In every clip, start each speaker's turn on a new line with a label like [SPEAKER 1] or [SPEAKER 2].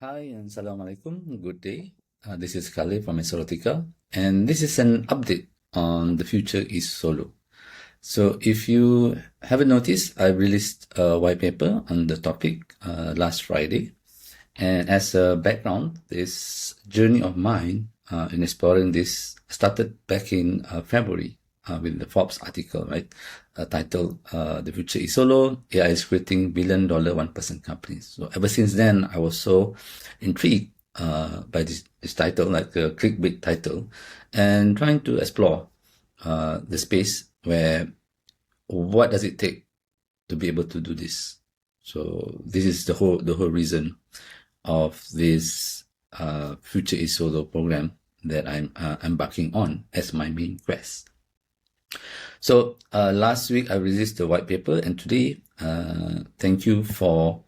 [SPEAKER 1] Hi and Assalamualaikum. Good day. This is Khalid from Mesotica, and this is an update on The Future is Solo. So if you haven't noticed, I released a white paper on the topic last Friday. And as a background, this journey of mine in exploring this started back in February with the Forbes article, right? Titled The Future is Solo, AI is creating $1 billion 1% companies. So ever since then, I was so intrigued by this title, like a clickbait title, and trying to explore the space where what does it take to be able to do this. So this is the whole reason of this Future is Solo program that I'm embarking on as my main quest. So last week I released the white paper, and today thank you for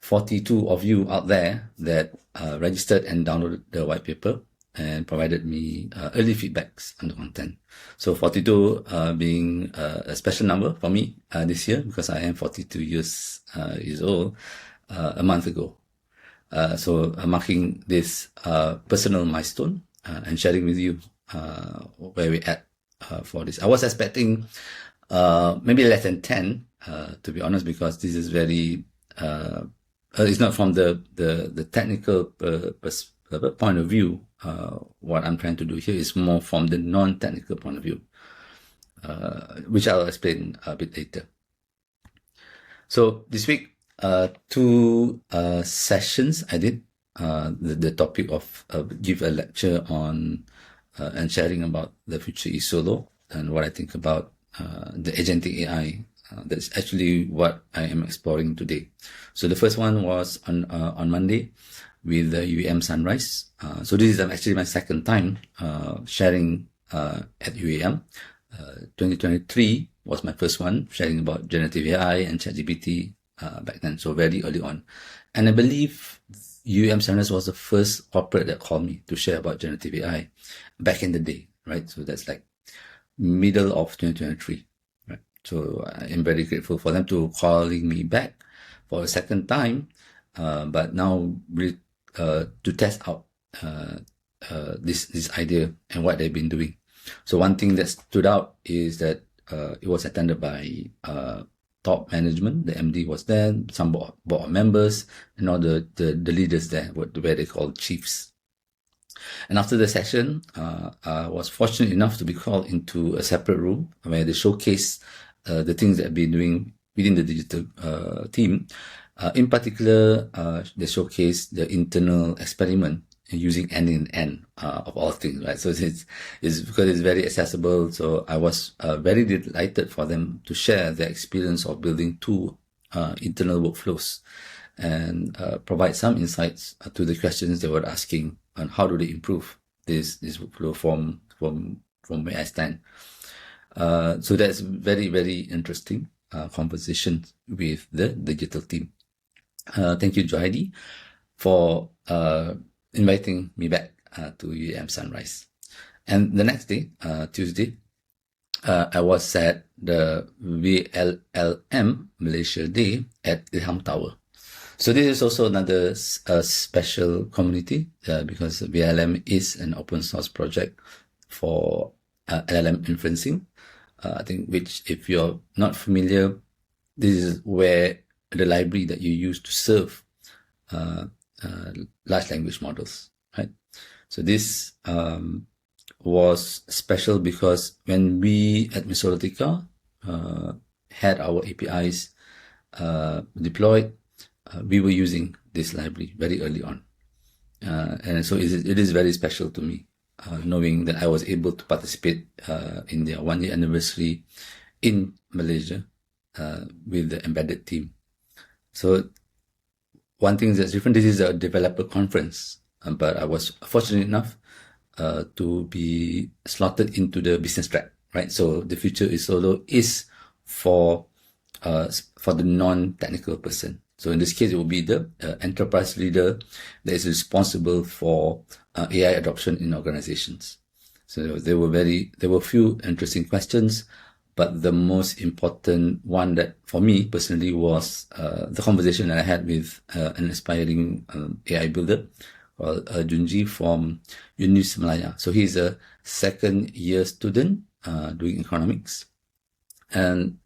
[SPEAKER 1] 42 of you out there that registered and downloaded the white paper and provided me early feedbacks on the content. So 42 being a special number for me this year, because I am 42 years old a month ago. So I'm marking this personal milestone and sharing with you where we're at for this. I was expecting maybe less than 10, to be honest, because this is very, it's not from the technical point of view. What I'm trying to do here is more from the non-technical point of view, which I'll explain a bit later. So this week, two sessions I did. The topic of give a lecture on and sharing about the Future is Solo and what I think about the agentic AI. That's actually what I am exploring today. So the first one was on Monday with the UAM Sunrise. So this is actually my second time sharing at UAM. 2023 was my first one, sharing about generative AI and ChatGPT back then, so very early on. And I believe UAM Sunrise was the first corporate that called me to share about generative AI back in the day, right? So that's like middle of 2023, right? So I am very grateful for them to calling me back for a second time, but now really to test out this idea and what they've been doing. So one thing that stood out is that it was attended by top management. The MD was there, some board members, and all the leaders there, where they call chiefs. And after the session, I was fortunate enough to be called into a separate room where they showcase the things that I've been doing within the digital team. In particular, they showcase the internal experiment using N of all things, right? So it's because it's very accessible. So I was very delighted for them to share their experience of building two internal workflows and provide some insights to the questions they were asking on how do they improve this workflow from where I stand. So that's very, very interesting conversation with the digital team. Thank you, Joheidi, for inviting me back to UAM Sunrise. And the next day, Tuesday, I was at the VLLM Malaysia Day at Ilham Tower. So this is also another special community because VLM is an open source project for LLM inferencing. I think which, if you're not familiar, this is where the library that you use to serve large language models, right? So this was special because when we at Mesotica had our APIs deployed, we were using this library very early on. And so it is very special to me, knowing that I was able to participate in their 1-year anniversary in Malaysia with the embedded team. So one thing that's different, this is a developer conference, but I was fortunate enough to be slotted into the business track, right? So the Future is Solo is for the non-technical person. So in this case, it will be the enterprise leader that is responsible for AI adoption in organizations. So there were few interesting questions, But the most important one that for me personally was the conversation that I had with an aspiring AI builder called Junji from Unis Malaya. So he's a second year student doing economics, and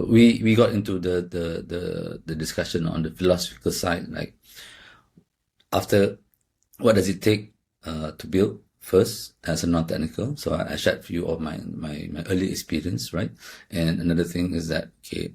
[SPEAKER 1] we got into the discussion on the philosophical side, like after what does it take to build first as a non-technical. So I shared a few of my early experience, right? And another thing is that, okay,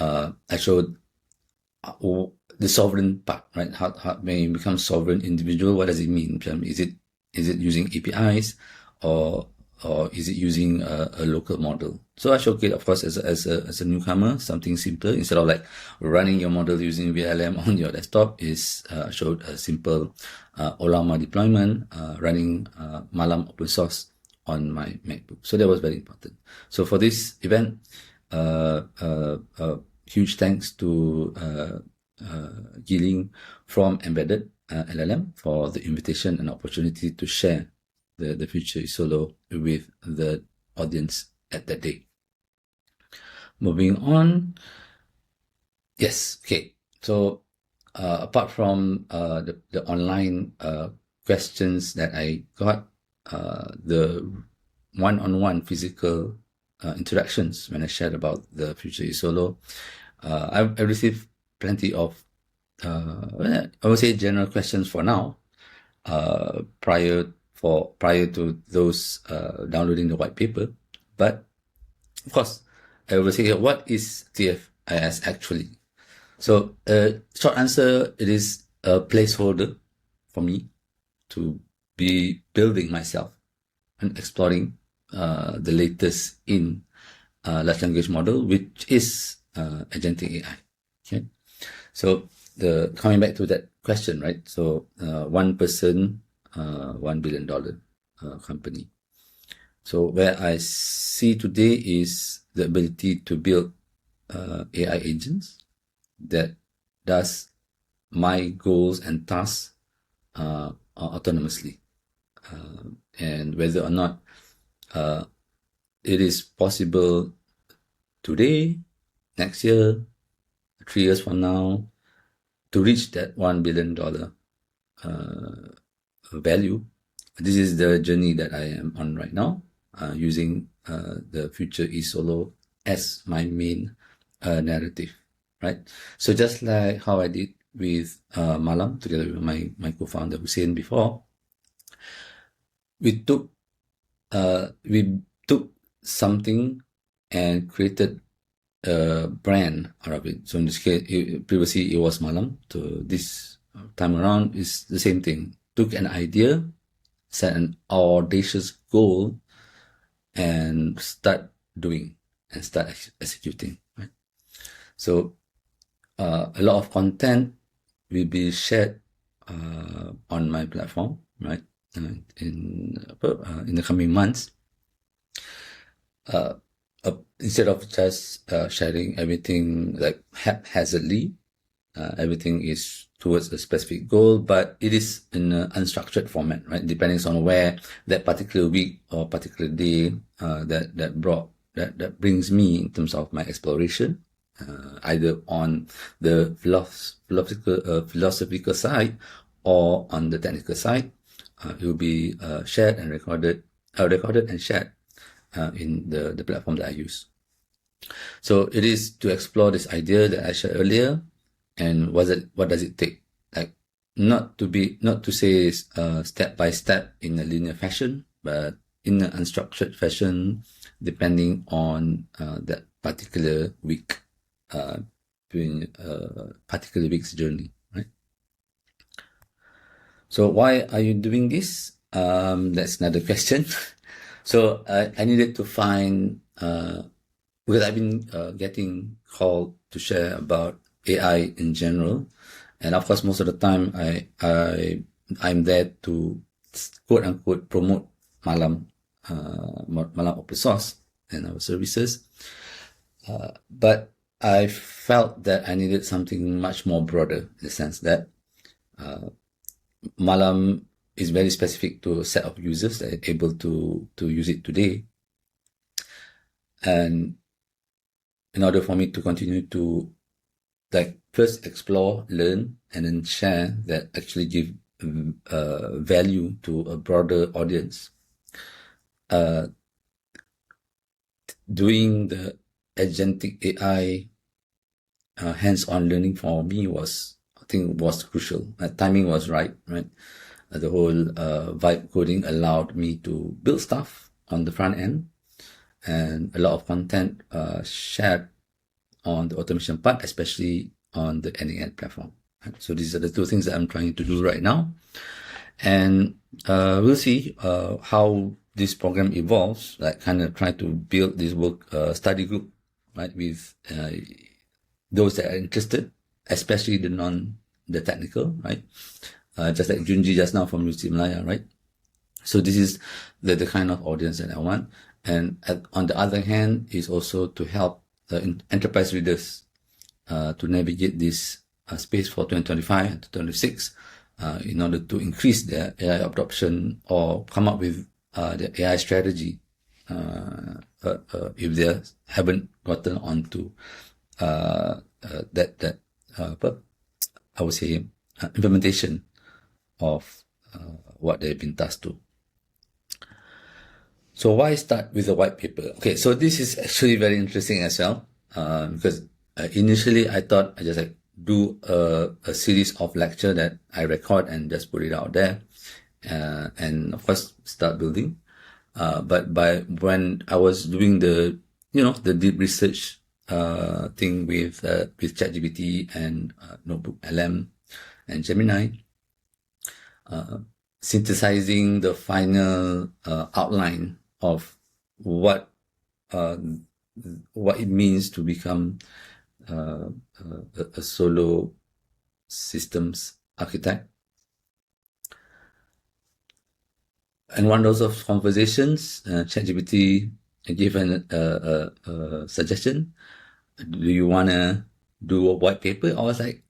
[SPEAKER 1] I showed the sovereign part, right? How when you become sovereign individual, what does it mean? Is it using APIs or is it using a local model? So I showcased, of course, as a newcomer, something simpler. Instead of like running your model using VLM on your desktop, showed a simple Ollama deployment running Malam open source on my MacBook. So that was very important. So for this event, huge thanks to Giling from Embedded LLM for the invitation and opportunity to share the Future is Solo with the audience at that day. Moving on. Yes, okay. So apart from the online questions that I got, the one-on-one physical interactions when I shared about the Future is Solo, I received plenty of I would say general questions for now, prior to those downloading the white paper. But of course, I will say, what is TFIS actually? So short answer, it is a placeholder for me to be building myself and exploring the latest in large language model, which is agentic AI. Okay, so coming back to that question, right? So one person, $1 billion company. So where I see today is the ability to build AI agents that does my goals and tasks autonomously, and whether or not it is possible today, next year, 3 years from now, to reach that $1 billion value. This is the journey that I am on right now, using the Future is Solo as my main narrative, right? So just like how I did with Malam, together with my co-founder Hussein before, we took something and created a brand out of it. So in this case, previously it was Malam. So this time around is the same thing. Took an idea, set an audacious goal, and start doing and start executing, right? So a lot of content will be shared on my platform, right? In the coming months. Instead of just sharing everything like haphazardly, everything is towards a specific goal, but it is in an unstructured format, right? Depending on where that particular week or particular day that brings me in terms of my exploration, either on the philosophical side or on the technical side. It will be shared and recorded and shared in the platform that I use. So it is to explore this idea that I shared earlier, and what does it take? Like not to say step by step in a linear fashion, but in an unstructured fashion, depending on that particular week, during a particular week's journey, right? So why are you doing this? That's another question. So I needed to find, because I've been getting called to share about AI in general, and of course most of the time I'm there to quote unquote promote Malam open source and our services, but I felt that I needed something much more broader, in the sense that Malam is very specific to a set of users that are able to use it today. And in order for me to continue to first explore, learn, and then share that actually give value to a broader audience. Doing the agentic AI hands-on learning for me was crucial. Timing was right? The whole vibe coding allowed me to build stuff on the front end, and a lot of content shared on the automation part, especially on the NAN platform. Right? So these are the two things that I'm trying to do right now. And we'll see how this program evolves, kind of try to build this study group, right, with those that are interested, especially the technical, right? Just like Junji just now from University of Malaya, right? So this is the kind of audience that I want. And on the other hand, is also to help enterprise readers to navigate this space for 2025 and 2026 in order to increase their AI adoption or come up with the AI strategy if they haven't gotten onto that I would say implementation of what they've been tasked to. So why start with a white paper? Okay, so this is actually very interesting as well, because initially I thought I just do a series of lecture that I record and just put it out there, and of course start building. But when I was doing the deep research thing with ChatGPT and Notebook LM and Gemini, synthesizing the final outline of what it means to become a solo systems architect. And one of those conversations, ChatGPT gave a suggestion. Do you want to do a white paper? I was like,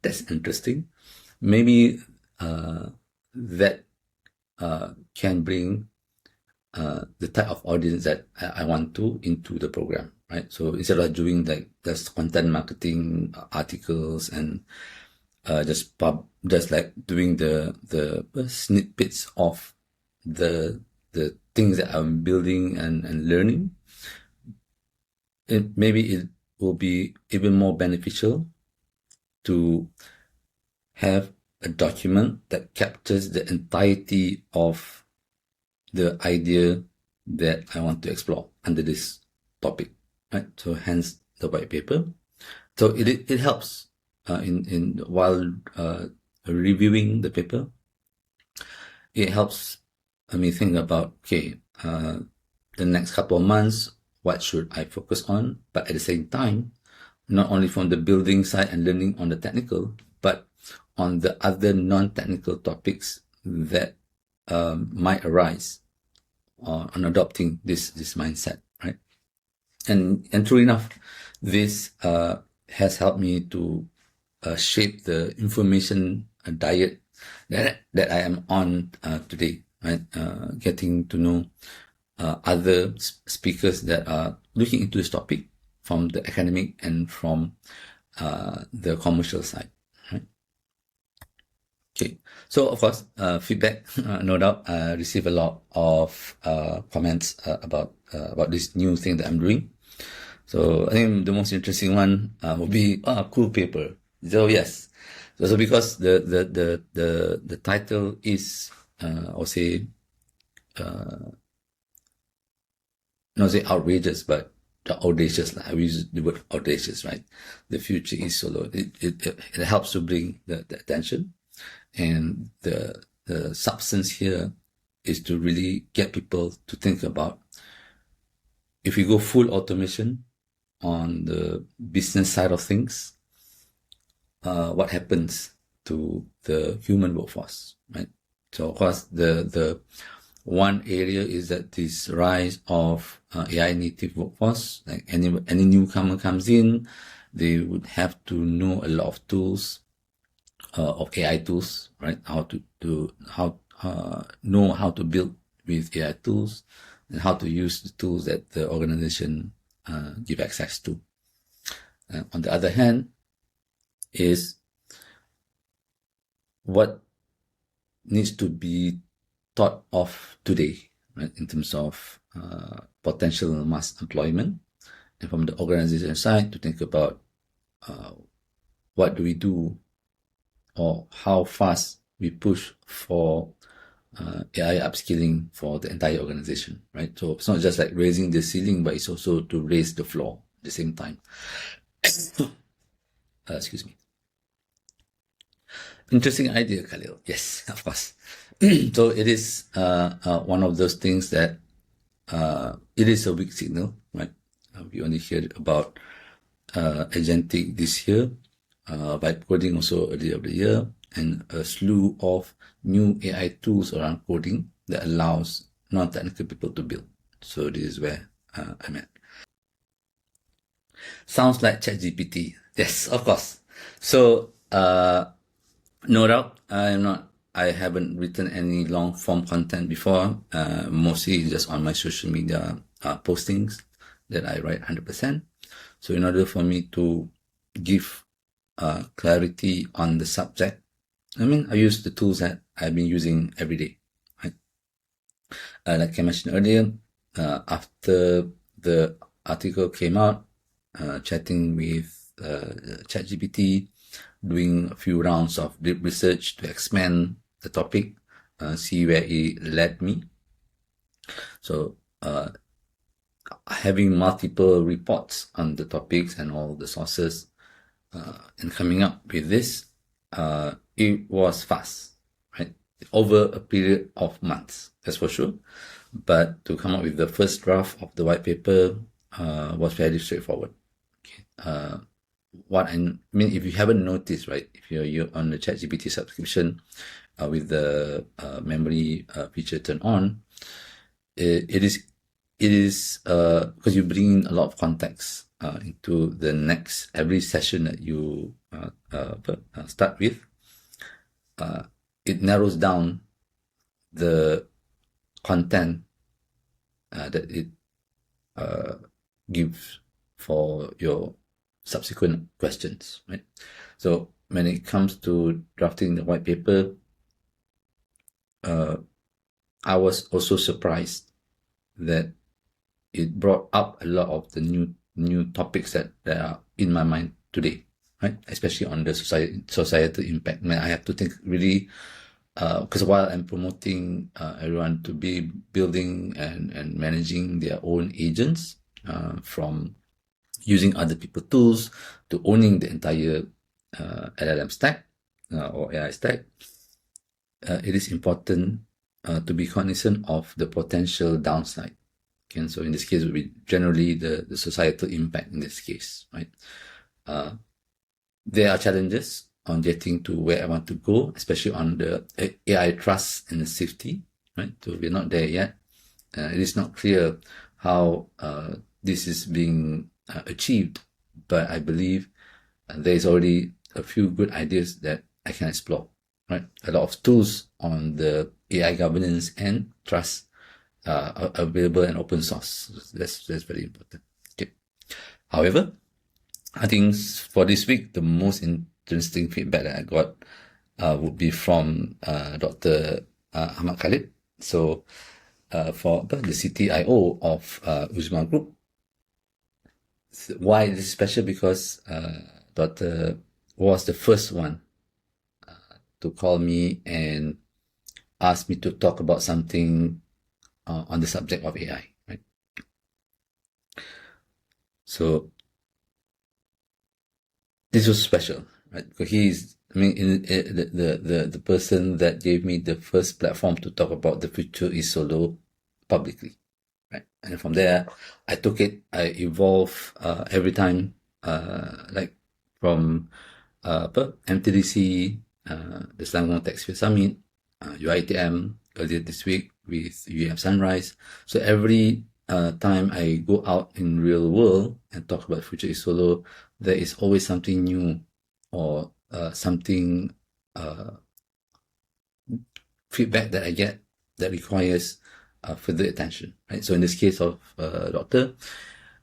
[SPEAKER 1] that's interesting. Maybe that can bring the type of audience that I want to into the program, right? So instead of doing just content marketing articles and just doing the snippets of the things that I'm building and learning, maybe it will be even more beneficial to have a document that captures the entirety of the idea that I want to explore under this topic, right? So hence the white paper. So it helps in while reviewing the paper. It helps me think about, okay, the next couple of months, what should I focus on? But at the same time, not only from the building side and learning on the technical, but on the other non-technical topics that might arise on adopting this mindset, right? And true enough, this has helped me to shape the information diet that I am on today, right? Getting to know other speakers that are looking into this topic from the academic and from the commercial side, right? Okay, so of course, feedback, no doubt, receive a lot of comments about this new thing that I'm doing. So I think the most interesting one would be cool paper. So yes, so because the title is I'll say not say outrageous, but audacious. I use the word audacious, right? The future is solo. It helps to bring the attention, and the substance here is to really get people to think about, if we go full automation on the business side of things, what happens to the human workforce, right? So of course, the one area is that this rise of AI native workforce, like any newcomer comes in, they would have to know a lot of tools, of AI tools, right? Know how to build with AI tools, and how to use the tools that the organization give access to. On the other hand, is what needs to be thought of today, right, in terms of potential mass employment, and from the organization side to think about what do we do, or how fast we push for AI upskilling for the entire organization, right? So it's not just like raising the ceiling, but it's also to raise the floor at the same time. Excuse me. Interesting idea, Khalil. Yes, of course. So it is one of those things that it is a weak signal, right? We only heard about agentic this year, vibe coding also earlier of the year, and a slew of new AI tools around coding that allows non-technical people to build. So this is where I'm at. Sounds like ChatGPT. Yes, of course. So no doubt, I haven't written any long form content before, mostly just on my social media postings that I write 100%. So in order for me to give clarity on the subject, I use the tools that I've been using every day. Right? Like I mentioned earlier, after the article came out, chatting with ChatGPT, doing a few rounds of deep research to expand the topic, see where it led me. So having multiple reports on the topics and all the sources, and coming up with this, it was fast, right? Over a period of months, that's for sure. But to come up with the first draft of the white paper was fairly straightforward. Okay. What I mean, if you haven't noticed, right, if you're on the ChatGPT subscription with the memory feature turned on, it is because you bring in a lot of context into the next every session that you start with. It narrows down the content that it gives for your subsequent questions, right? So when it comes to drafting the white paper, I was also surprised that it brought up a lot of the new topics that are in my mind today, right? Especially on the societal impact. I have to think really, because while I'm promoting everyone to be building and managing their own agents, from using other people's tools to owning the entire LLM stack or AI stack, it is important to be cognizant of the potential downside. Okay, and so in this case, it would be generally the societal impact in this case, right? There are challenges on getting to where I want to go, especially on the AI trust and the safety, right? So we're not there yet. It is not clear how this is being achieved, but I believe there is already a few good ideas that I can explore, right? A lot of tools on the AI governance and trust are available and open source. That's very important. Okay. However, I think for this week, the most interesting feedback that I got would be from Dr. Ahmad Khalid. So for the CTIO of Uzma Group. Why this is special? Because Dr. was the first one to call me and ask me to talk about something on the subject of AI, right? So this was special, right? Because he's, the person that gave me the first platform to talk about the future is solo publicly, right? And from there, I took it, I evolve every time, like from MTDC, the Selangor TechSphere Summit, UITM earlier this week with UEM Sunrise. So every time I go out in real world and talk about future is solo, there is always something new or something feedback that I get that requires further attention, right? So in this case of doctor,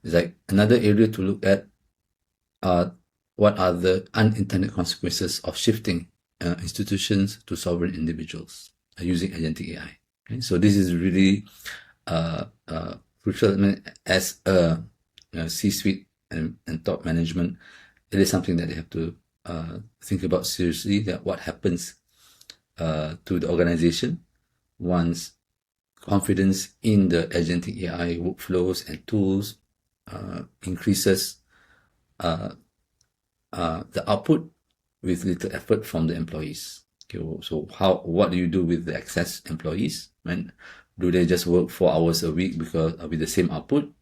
[SPEAKER 1] it's like another area to look at what are the unintended consequences of shifting institutions to sovereign individuals using agentic AI. Okay? So this is really crucial. I mean, as a C-suite and top management, it is something that they have to think about seriously, that what happens to the organization once confidence in the agentic AI workflows and tools increases the output with little effort from the employees. Okay, so what do you do with the excess employees? Right? Do they just work 4 hours a week because with the same output,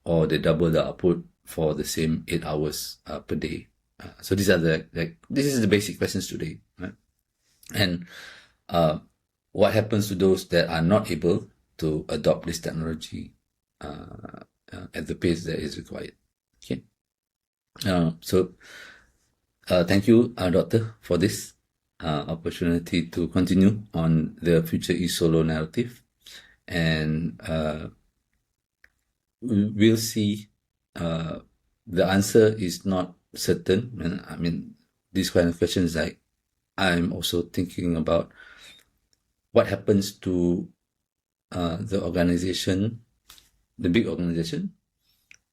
[SPEAKER 1] or they double the output for the same 8 hours per day? So these are this is the basic questions today, right? And what happens to those that are not able to adopt this technology at the pace that is required? Okay. So thank you, Doctor, for this opportunity to continue on the future eSolo narrative. And we'll see. The answer is not certain. I mean, these kind of questions, like, I'm also thinking about what happens to the organization, the big organization,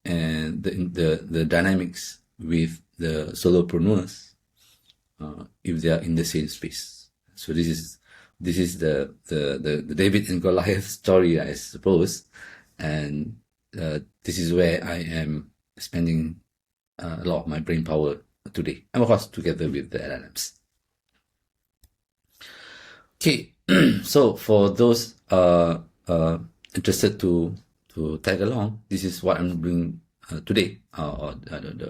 [SPEAKER 1] and the dynamics with the solopreneurs if they are in the same space. So this is the David and Goliath story, I suppose, and this is where I am spending a lot of my brain power today, and of course together with the LLMs. Okay, so for those interested to tag along, this is what I'm doing today or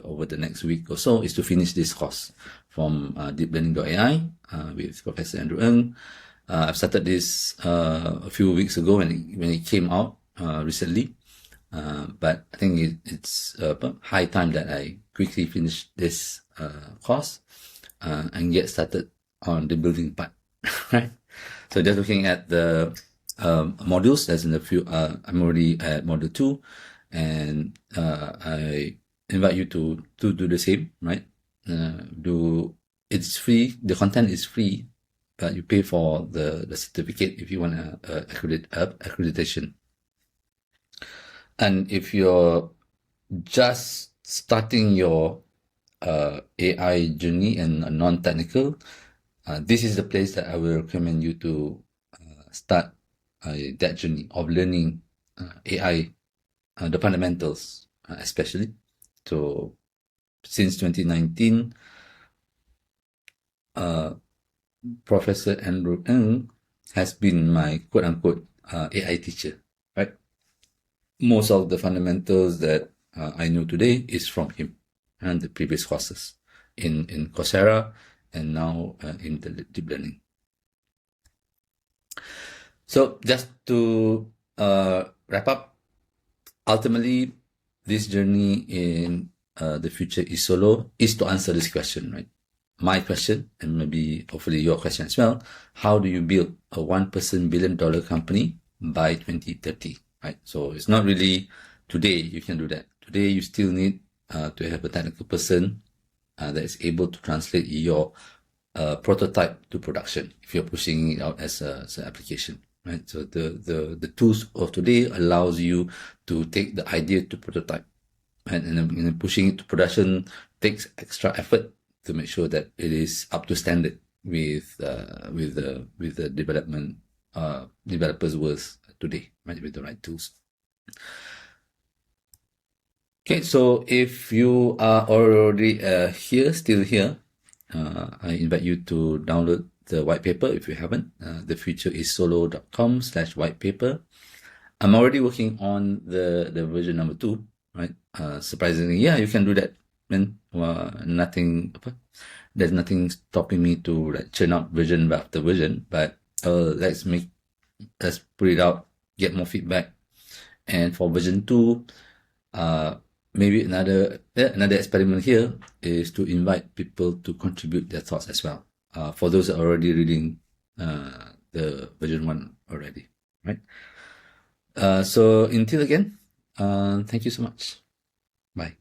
[SPEAKER 1] over the next week or so, is to finish this course from deeplearning.ai with Professor Andrew Ng. I've started this a few weeks ago when it came out recently, but I think it's high time that I quickly finish this course and get started on the building part. Right? So just looking at the modules, as in the few, I'm already at module 2, and I invite you to do the same, right? It's free, the content is free, but you pay for the certificate if you want accreditation. And if you're just starting your AI journey and non-technical, this is the place that I will recommend you to start that journey of learning AI, the fundamentals, especially. So since 2019, Professor Andrew Ng has been my quote-unquote AI teacher, right? Most of the fundamentals that I know today is from him and the previous courses in Coursera and now in the deep learning. So just to wrap up, ultimately, this journey in the future eSolo is to answer this question, right? My question, and maybe hopefully your question as well: how do you build a one-person billion-dollar company by 2030? Right. So it's not really today you can do that. Today you still need to have a technical person that is able to translate your prototype to production if you're pushing it out as an application. Right. So the tools of today allows you to take the idea to prototype, and pushing it to production takes extra effort to make sure that it is up to standard with the development developers' works today, right, with the right tools. Okay, so if you are already still here, I invite you to download the white paper if you haven't. thefutureissolo.com/whitepaper. I'm already working on the version number 2, right? Surprisingly, yeah, you can do that. And there's nothing stopping me to like churn out version after version, but let's put it out, get more feedback. And for version 2, maybe another experiment here is to invite people to contribute their thoughts as well. For those that are already reading the version 1 already, right? So until again, thank you so much. Bye.